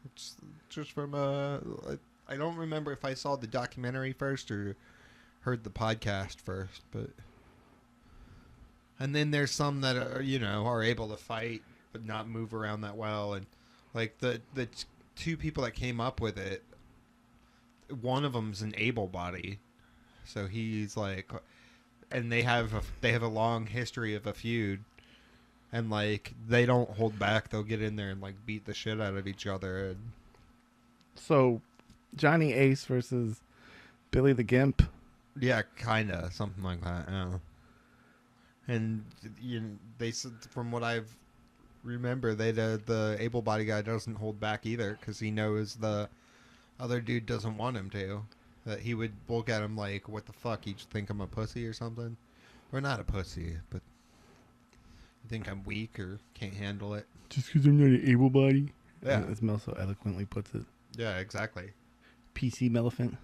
It's just from I don't remember if I saw the documentary first or heard the podcast first, but... And then there's some that are, are able to fight but not move around that well, and like the two people that came up with it, one of them's an able body, so he's like, and they have a long history of a feud. And, like, they don't hold back. They'll get in there and, like, beat the shit out of each other. And... So, Johnny Ace versus Billy the Gimp? Yeah, kind of. Something like that, yeah. And, they said, from what I've remember, the able-bodied guy doesn't hold back either, because he knows the other dude doesn't want him to. That he would look at him like, what the fuck, you think I'm a pussy or something? Or not a pussy, but... You think I'm weak or can't handle it? Just because I'm not an able body? Yeah. As Mel so eloquently puts it. Yeah, exactly. PC Melephant.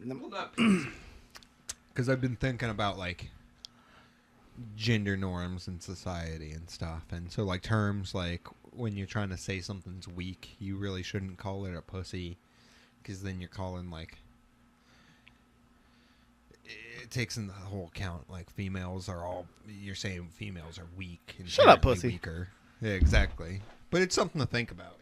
Well, not because I've been thinking about, like, gender norms in society and stuff. And so, like, terms like when you're trying to say something's weak, you really shouldn't call it a pussy, because then you're calling, like... It takes in the whole account, like, females are all... You're saying females are weak. Shut up, pussy. Weaker. Yeah, exactly. But it's something to think about,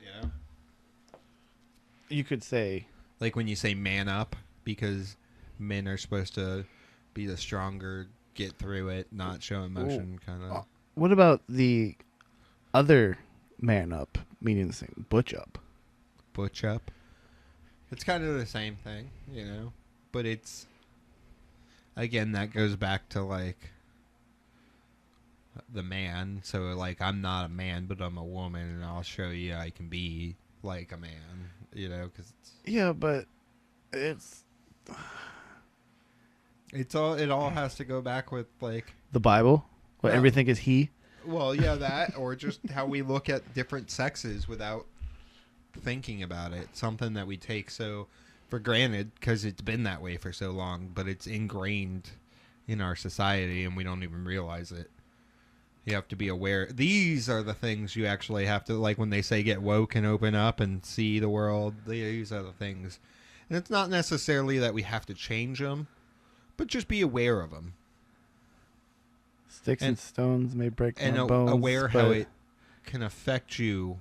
You could say... Like when you say man up, because men are supposed to be the stronger, get through it, not show emotion, kind of. What about the other man up, meaning the same, butch up? Butch up? It's kind of the same thing, But it's... Again, that goes back to, like, the man. So, like, I'm not a man, but I'm a woman, and I'll show you I can be like a man, because it's... Yeah, but it's... It all has to go back with, like... The Bible? What, everything is he? Well, yeah, that, or just how we look at different sexes without thinking about it. Something that we take so... for granted, because it's been that way for so long, but it's ingrained in our society and we don't even realize it. You have to be aware. These are the things you actually have to, like when they say get woke and open up and see the world. These are the things. And it's not necessarily that we have to change them, but just be aware of them. Sticks and stones may break and my bones. Aware how it can affect you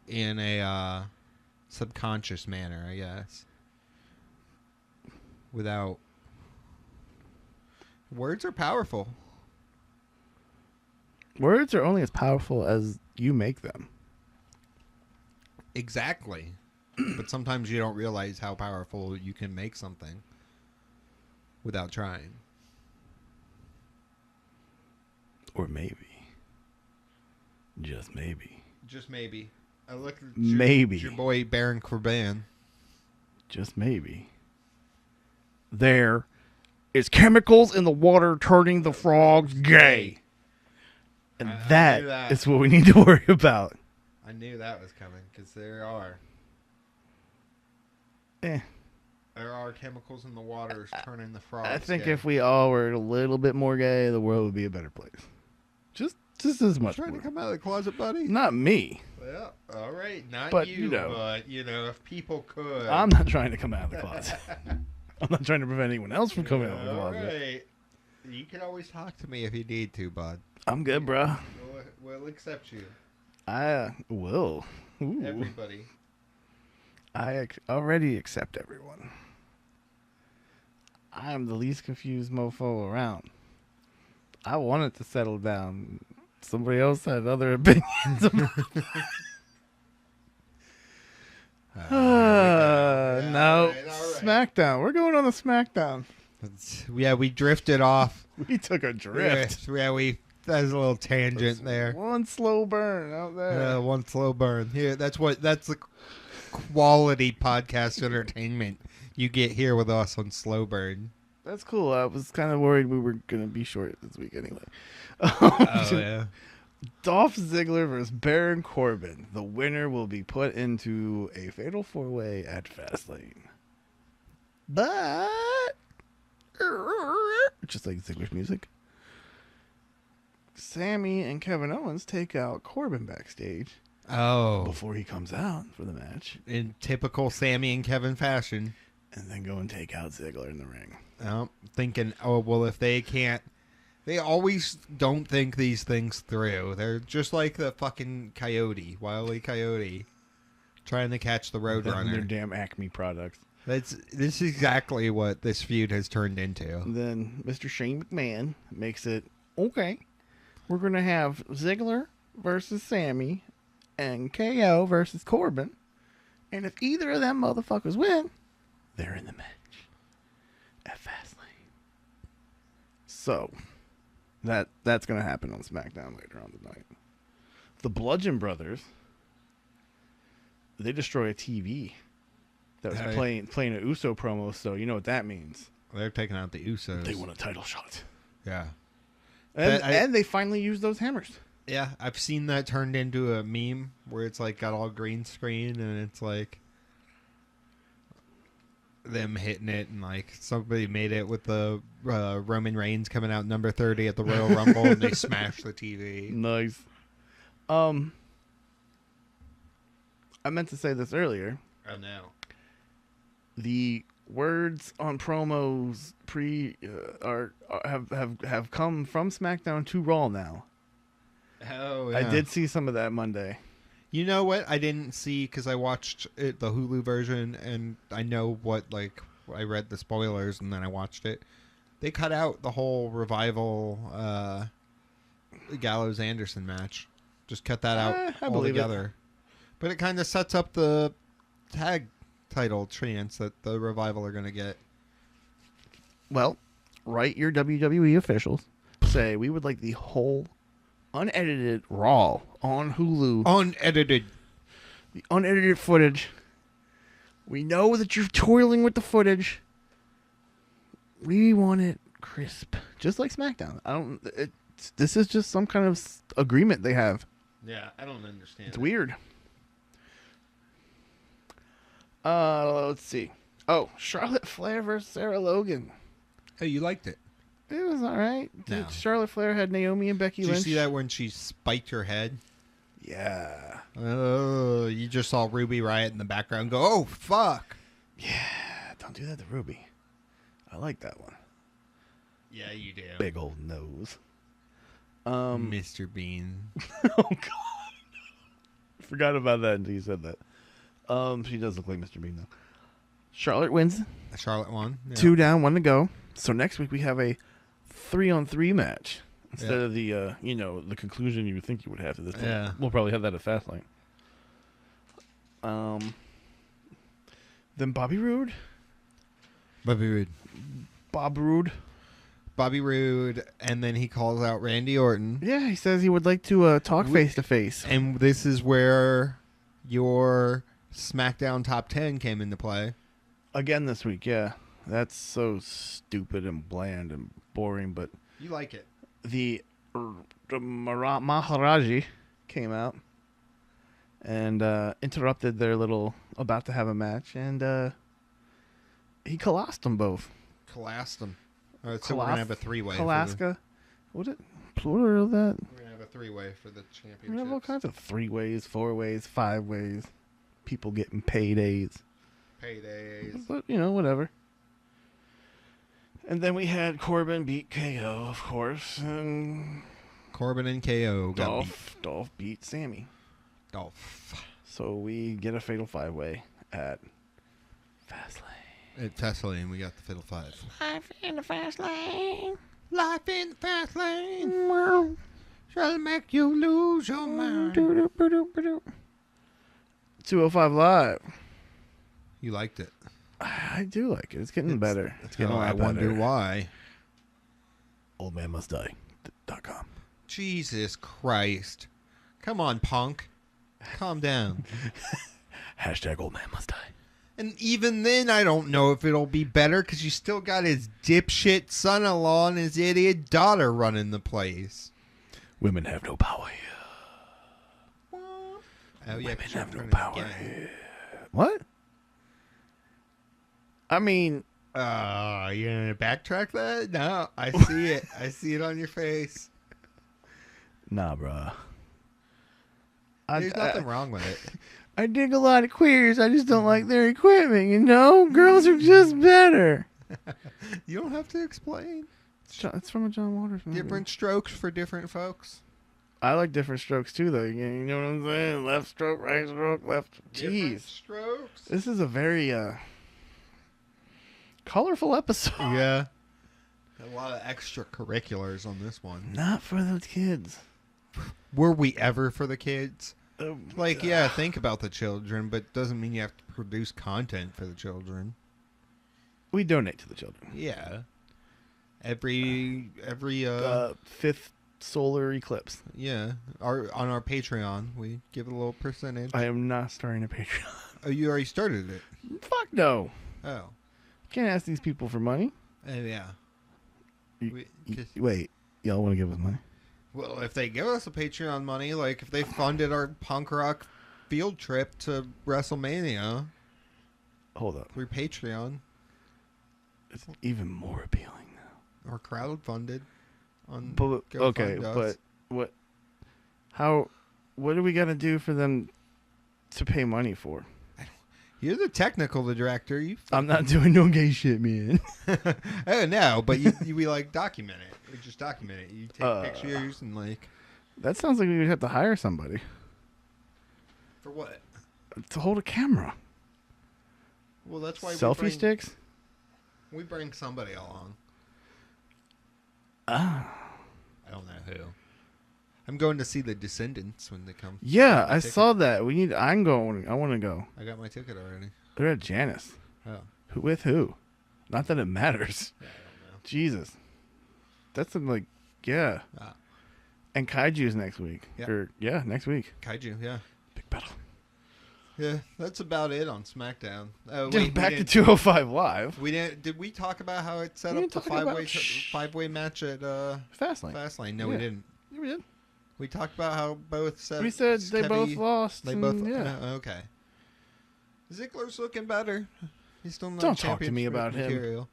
in a subconscious manner, I guess. Without... Words are powerful. Words are only as powerful as you make them. Exactly. But sometimes you don't realize how powerful you can make something without trying. Or maybe. Just maybe. Just maybe. I look at maybe. Your boy Baron Corbin. Just maybe. There is chemicals in the water turning the frogs gay. And that is what we need to worry about. I knew that was coming, because there are. There are chemicals in the water turning the frogs I think gay. if we all were a little bit more gay, the world would be a better place. Just as much. Trying to come out of the closet, buddy? Not me. Well, all right. Not but, you, but, if people could. I'm not trying to come out of the closet. I'm not trying to prevent anyone else from coming out of the closet. All right. You can always talk to me if you need to, bud. I'm good, bro. We'll accept you. I will. Ooh. Everybody. I already accept everyone. I am the least confused mofo around. I wanted to settle down. Somebody else had other opinions. No. Right. SmackDown. We're going on the SmackDown. Yeah, we drifted off. We took a drift. Yeah, that's a little tangent there. One slow burn out there. One slow burn. Here, that's the quality podcast entertainment you get here with us on Slow Burn. That's cool. I was kind of worried we were going to be short this week anyway. Yeah. Dolph Ziggler versus Baron Corbin. The winner will be put into a fatal 4-way at Fastlane. But... just like Ziggler's music. Sammy and Kevin Owens take out Corbin backstage. Oh. Before he comes out for the match. In typical Sammy and Kevin fashion. And then go and take out Ziggler in the ring. Thinking, if they can't... They always don't think these things through. They're just like the fucking coyote, Wile E. Coyote, trying to catch the Roadrunner. Their damn Acme products. This is exactly what this feud has turned into. Then Mr. Shane McMahon makes it, okay, we're going to have Ziggler versus Sammy and KO versus Corbin. And if either of them motherfuckers win, they're in the match at Fastlane. So, that's going to happen on SmackDown later on tonight. The Bludgeon Brothers, they destroy a TV that was playing an Uso promo, so you know what that means. They're taking out the Usos. They want a title shot. Yeah. And they finally used those hammers. Yeah, I've seen that turned into a meme where it's like got all green screen and it's like them hitting it, and like somebody made it with the Roman Reigns coming out number 30 at the Royal Rumble and they smashed the TV. Nice. I meant to say this earlier. Oh no. The words on promos have come from SmackDown to Raw now. Oh, yeah. I did see some of that Monday. You know what? I didn't see because I watched the Hulu version, and I know what, like, I read the spoilers, and then I watched it. They cut out the whole Revival Gallows Anderson match. Just cut that out altogether. But it kind of sets up the tag title chance that the Revival are going to get. Well, write your WWE officials. Say, we would like the whole unedited Raw on Hulu. Unedited. The unedited footage. We know that you're toiling with the footage. We want it crisp. Just like SmackDown. This is just some kind of agreement they have. Yeah, I don't understand. It's weird. Let's see. Oh, Charlotte Flair versus Sarah Logan. Hey, you liked it. It was all right. No. Charlotte Flair had Naomi and Becky Did you Lynch. see that when she spiked her head? Yeah. Oh, you just saw Ruby Riott in the background go, oh, fuck. Yeah, don't do that to Ruby. I like that one. Yeah, you do. Big old nose. Mr. Bean. Oh, God. Forgot about that until you said that. She does look like Mr. Bean, though. Charlotte wins. Charlotte won. Yeah. 2 down, 1 to go. So next week we have a 3-on-3 match. Instead of the, the conclusion you would think you would have to this. Yeah. We'll probably have that at Fastlane. Then Bobby Roode. Bobby Roode, and then he calls out Randy Orton. Yeah, he says he would like to talk face-to-face. And this is where your SmackDown Top 10 came into play. Again this week, yeah. That's so stupid and bland and boring, but... You like it. The Maharaji came out and interrupted their little about to have a match, and he collapsed them both. Collapsed them. All right, so we're going to have a three-way. Alaska. What it? Plural of that? We're going to have a three-way for the championship. We're going to have all kinds of 3 ways, 4 ways, 5 ways. People getting paydays. But, whatever. And then we had Corbin beat KO, of course. And Corbin and KO got beat. Dolph beat Sammy. Dolph. So we get a fatal 5-way at Fastlane. At Fastlane, we got the fatal 5. Life in the Fastlane. Life in the Fastlane. Shall make you lose your mind. 205 Live. You liked it. I do like it. It's getting better. It's getting a lot I wonder better. why. Oldmanmustdie.com. Jesus Christ. Come on, punk. Calm down. Hashtag Oldmanmustdie. And even then, I don't know if it'll be better because you still got his dipshit son-in-law and his idiot daughter running the place. Women have no power here. Oh, yeah, Women have no power here. What? I mean... you gonna backtrack that? No, I see it. I see it on your face. Nah, bruh. There's nothing wrong with it. I dig a lot of queers. I just don't like their equipment, Girls are just better. You don't have to explain. It's from a John Waters movie. Different strokes for different folks. I like different strokes, too, though. You know what I'm saying? Left stroke, right stroke, left. Different Jeez. strokes. This is a very colorful episode. Yeah. A lot of extracurriculars on this one. Not for the kids. Were we ever for the kids? Think about the children, but doesn't mean you have to produce content for the children. We donate to the children. Yeah. Every fifth solar eclipse. Yeah. On our Patreon, we give a little percentage. I am not starting a Patreon. Oh, you already started it? Fuck no. Oh. Can't ask these people for money. Yeah. Wait, y'all want to give us money? Well, if they give us a Patreon money, like if they funded our punk rock field trip to WrestleMania. Hold up. Through Patreon. It's even more appealing now. Or crowdfunded. But what do we got to do for them to pay money for? You're the technical director. I'm not doing no gay shit, man. Oh, no, but we document it. We just document it. You take pictures and That sounds like we would have to hire somebody. For what? To hold a camera. Well, that's why selfie sticks? We bring somebody along. I don't know who. I'm going to see the Descendants when they come. Yeah, I saw that. I'm going. I want to go. I got my ticket already. They're at Janice. Oh. With who? Not that it matters. Yeah, I don't know. Jesus. That's yeah. And Kaiju's next week. Yeah. Next week. Kaiju, yeah. Big battle. Yeah, that's about it on SmackDown. Back to 205 Live. We didn't. Did we talk about how it set up the five-way match at Fastlane? Fastlane. No, we didn't. Yeah, we did. We talked about how both. We said they both lost. They both. Yeah. Okay. Ziggler's looking better. He's still not. Don't talk to me about material. him.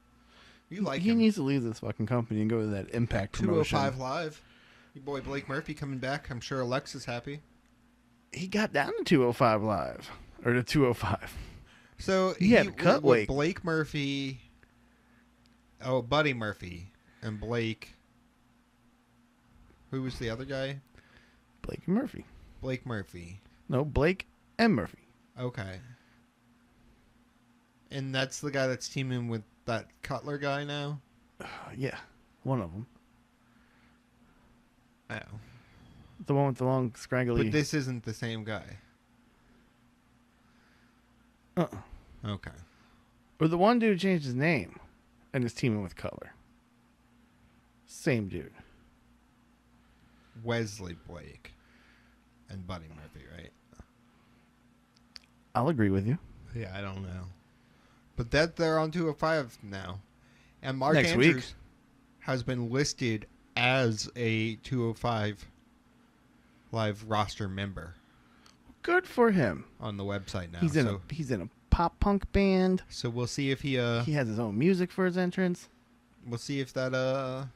You like he him. needs to leave this fucking company and go to that Impact promotion. 205 Live. Your boy Blake Murphy coming back. I'm sure Alexa's happy. He got down to 205 Live. Or to 205. So he had cut weight. Blake Murphy, Buddy Murphy, and Blake. Who was the other guy? Blake Murphy. Blake Murphy. No, Blake and Murphy. Okay. And that's the guy that's teaming with that Cutler guy now? Yeah, one of them. Oh. The one with the long, scraggly... But this isn't the same guy. Okay. Or the one dude changed his name and is teaming with Cutler. Same dude. Wesley Blake and Buddy Murphy, right? I'll agree with you. Yeah, I don't know. But they're on 205 now. And Mark Next Andrews week has been listed as a 205 Live roster member. Good for him. On the website now. He's in a pop punk band. So we'll see if he has his own music for his entrance. We'll see if that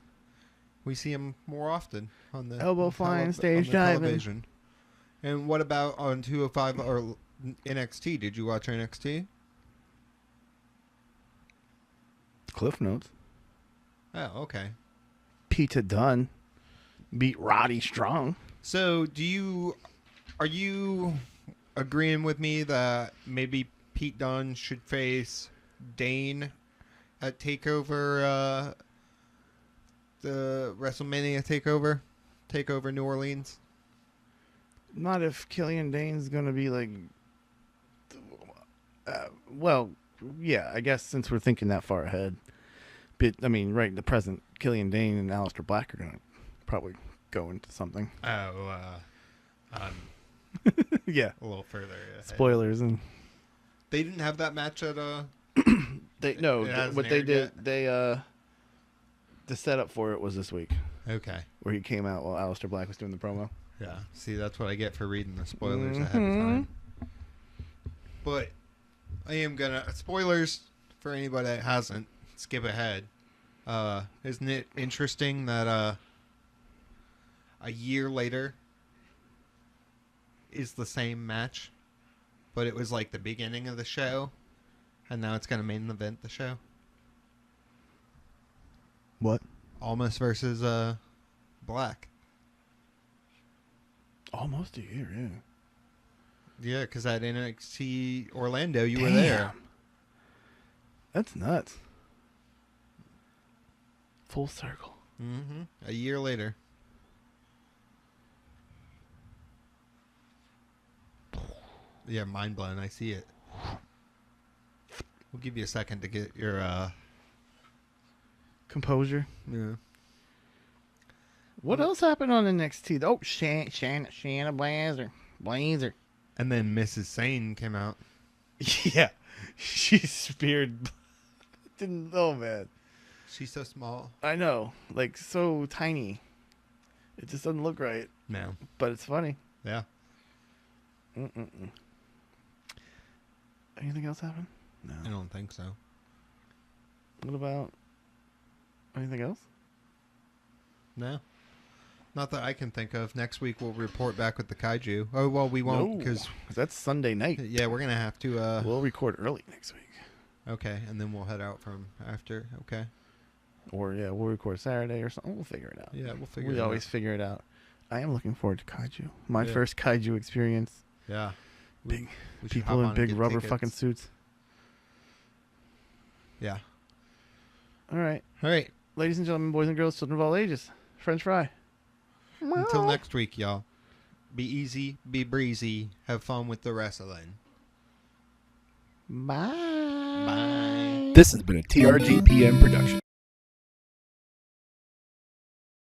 we see him more often on the elbow flying, stage diving. Television. And what about on 205 or NXT? Did you watch NXT? Cliff Notes. Oh, okay. Pete Dunne beat Roddy Strong. So, are you agreeing with me that maybe Pete Dunne should face Dane at TakeOver, the WrestleMania TakeOver New Orleans? Not if Killian Dane's going to be like, well, yeah, I guess since we're thinking that far ahead. But, I mean, right in the present, Killian Dane and Aleister Black are going to probably go into something. Yeah. A little further ahead. Spoilers. And they didn't have that match at what they did, the setup for it was this week. Okay. Where he came out while Aleister Black was doing the promo. Yeah. See, that's what I get for reading the spoilers ahead of time. But I am gonna spoilers for anybody that hasn't. Skip ahead. Isn't it interesting that a year later is the same match, but it was like the beginning of the show, and now it's gonna main event the show? What? Almost versus Black. Almost a year, yeah. Yeah, because at NXT Orlando, you were there. That's nuts. Full circle. Mm-hmm. A year later. Yeah, mind blown. I see it. We'll give you a second to get your composure. Yeah. What else happened on NXT? Oh, Shanna Blazer. And then Mrs. Sane came out. Yeah. She speared. Oh, man. She's so small. I know. Like, so tiny. It just doesn't look right. No. But it's funny. Yeah. Anything else happen? No. I don't think so. What about anything else? No. Not that I can think of. Next week we'll report back with the kaiju. Oh, well, we won't because that's Sunday night. Yeah, we're going to have to... we'll record early next week. Okay, and then we'll head out from after. Okay. Or, yeah, we'll record Saturday or something. We'll figure it out. Yeah, we'll figure it out. We always figure it out. I am looking forward to kaiju. My first kaiju experience. Yeah. Big people in big rubber fucking suits. Yeah. All right. All right. Ladies and gentlemen, boys and girls, children of all ages. French fry. Until next week, y'all. Be easy, be breezy, have fun with the wrestling. Bye. Bye. This has been a TRGPM production.